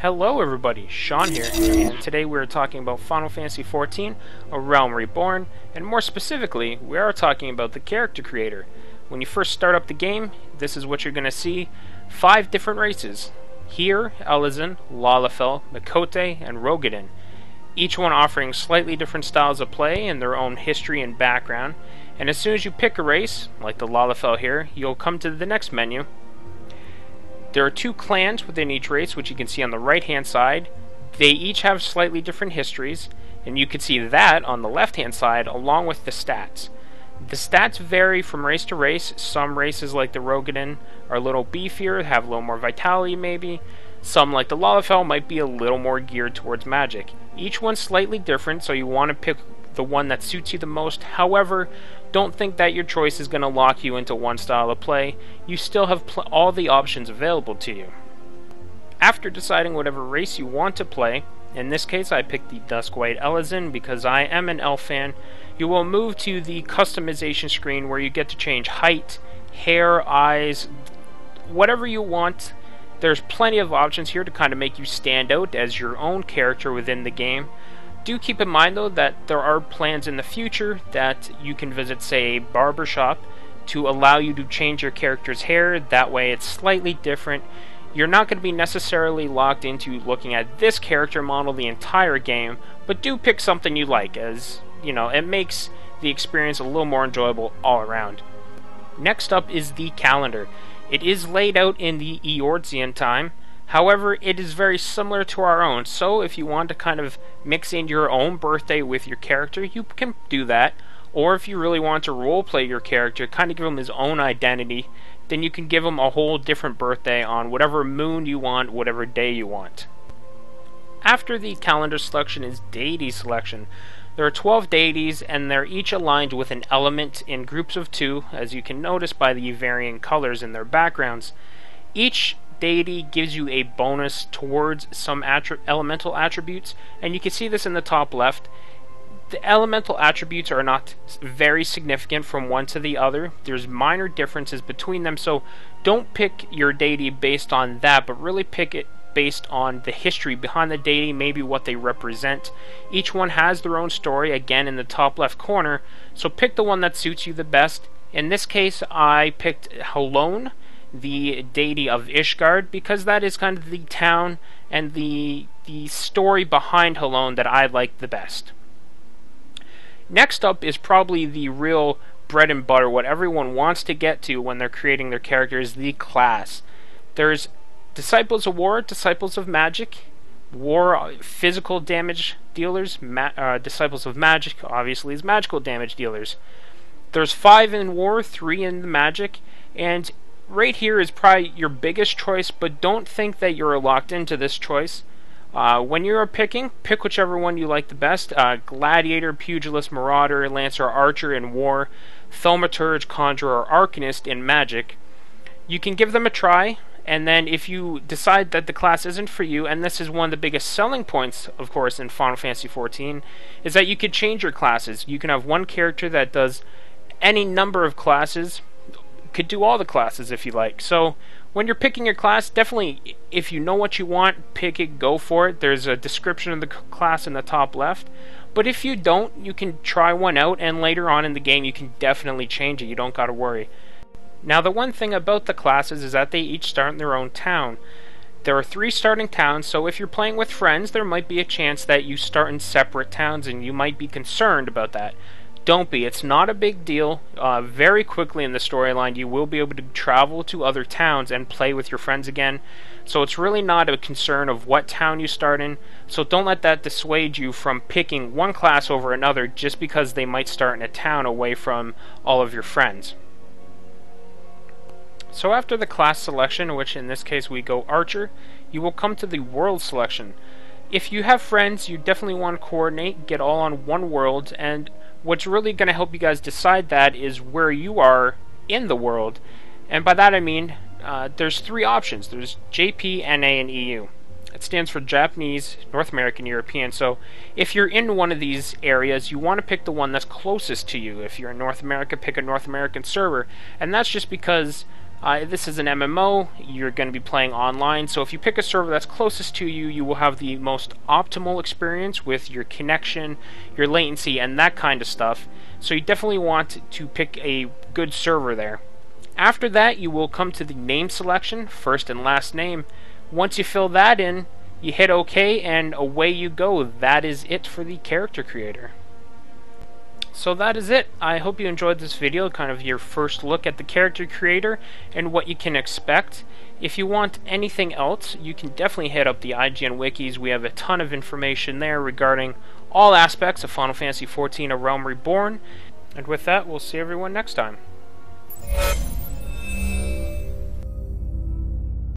Hello everybody, Sean here, and today we're talking about Final Fantasy XIV, A Realm Reborn, and more specifically, we are talking about the character creator. When you first start up the game, this is what you're going to see: 5 different races. Here, Elizin, Lalafell, Miqo'te, and Rogadin. Each one offering slightly different styles of play and their own history and background, and as soon as you pick a race, like the Lalafell here, you'll come to the next menu. There are 2 clans within each race, which you can see on the right hand side. They each have slightly different histories, and you can see that on the left hand side along with the stats. The stats vary from race to race. Some races like the Rogadin are a little beefier, have a little more vitality maybe. Some like the Lalafell might be a little more geared towards magic. Each one's slightly different, so you want to pick the one that suits you the most. However, don't think that your choice is going to lock you into one style of play. You still have all the options available to you. After deciding whatever race you want to play, in this case I picked the Duskwhite Elizin because I am an elf fan, you will move to the customization screen where you get to change height, hair, eyes, whatever you want. There's plenty of options here to kind of make you stand out as your own character within the game. Do keep in mind though that there are plans in the future that you can visit, say, a barber shop to allow you to change your character's hair. That way it's slightly different. You're not going to be necessarily locked into looking at this character model the entire game, but do pick something you like, as you know, it makes the experience a little more enjoyable all around. Next up is the calendar. It is laid out in the Eorzean time. However, it is very similar to our own, so if you want to kind of mix in your own birthday with your character, you can do that. Or if you really want to roleplay your character, kind of give him his own identity, then you can give him a whole different birthday on whatever moon you want, whatever day you want. After the calendar selection is deity selection. There are 12 deities, and they're each aligned with an element in groups of 2, as you can notice by the varying colors in their backgrounds. Each deity gives you a bonus towards some elemental attributes, and you can see this in the top left. The elemental attributes are not very significant from one to the other. There's minor differences between them, so don't pick your deity based on that, but really pick it based on the history behind the deity, maybe what they represent. Each one has their own story, again in the top left corner, so pick the one that suits you the best. In this case, I picked Helon, the deity of Ishgard, because that is kind of the town and the story behind Helon that I like the best. Next up is probably the real bread and butter, what everyone wants to get to when they're creating their characters, the class. There's Disciples of War, Disciples of Magic, War physical damage dealers, Disciples of Magic obviously is magical damage dealers. There's 5 in War, 3 in the Magic, and right here is probably your biggest choice, but don't think that you're locked into this choice. When you're picking, pick whichever one you like the best. Gladiator, Pugilist, Marauder, Lancer, Archer in War, Thaumaturge, Conjurer, Arcanist in Magic. You can give them a try, and then if you decide that the class isn't for you, and this is one of the biggest selling points, of course, in Final Fantasy XIV, is that you could change your classes. You can have one character that does any number of classes, could do all the classes if you like. So when you're picking your class, definitely, if you know what you want, pick it, go for it. There's a description of the class in the top left. But if you don't, you can try one out, and later on in the game you can definitely change it. You don't gotta worry. Now the one thing about the classes is that they each start in their own town. There are 3 starting towns, so if you're playing with friends, there might be a chance that you start in separate towns, and you might be concerned about that. Don't be. It's not a big deal. Very quickly in the storyline, you will be able to travel to other towns and play with your friends again. So it's really not a concern of what town you start in. So don't let that dissuade you from picking one class over another just because they might start in a town away from all of your friends. So after the class selection, which in this case we go Archer, you will come to the world selection. If you have friends, you definitely want to coordinate, get all on one world, and what's really going to help you guys decide that is where you are in the world. And by that I mean, there's 3 options. There's JP, NA, and EU. It stands for Japanese, North American, European. So if you're in one of these areas, you want to pick the one that's closest to you. If you're in North America, pick a North American server. And that's just because This is an MMO. You're going to be playing online, so if you pick a server that's closest to you, you will have the most optimal experience with your connection, your latency, and that kind of stuff. So you definitely want to pick a good server there. After that, you will come to the name selection, first and last name. Once you fill that in, you hit OK, and away you go. That is it for the character creator. So that is it. I hope you enjoyed this video, kind of your first look at the character creator and what you can expect. If you want anything else, you can definitely hit up the IGN wikis. We have a ton of information there regarding all aspects of Final Fantasy XIV: A Realm Reborn. And with that, we'll see everyone next time.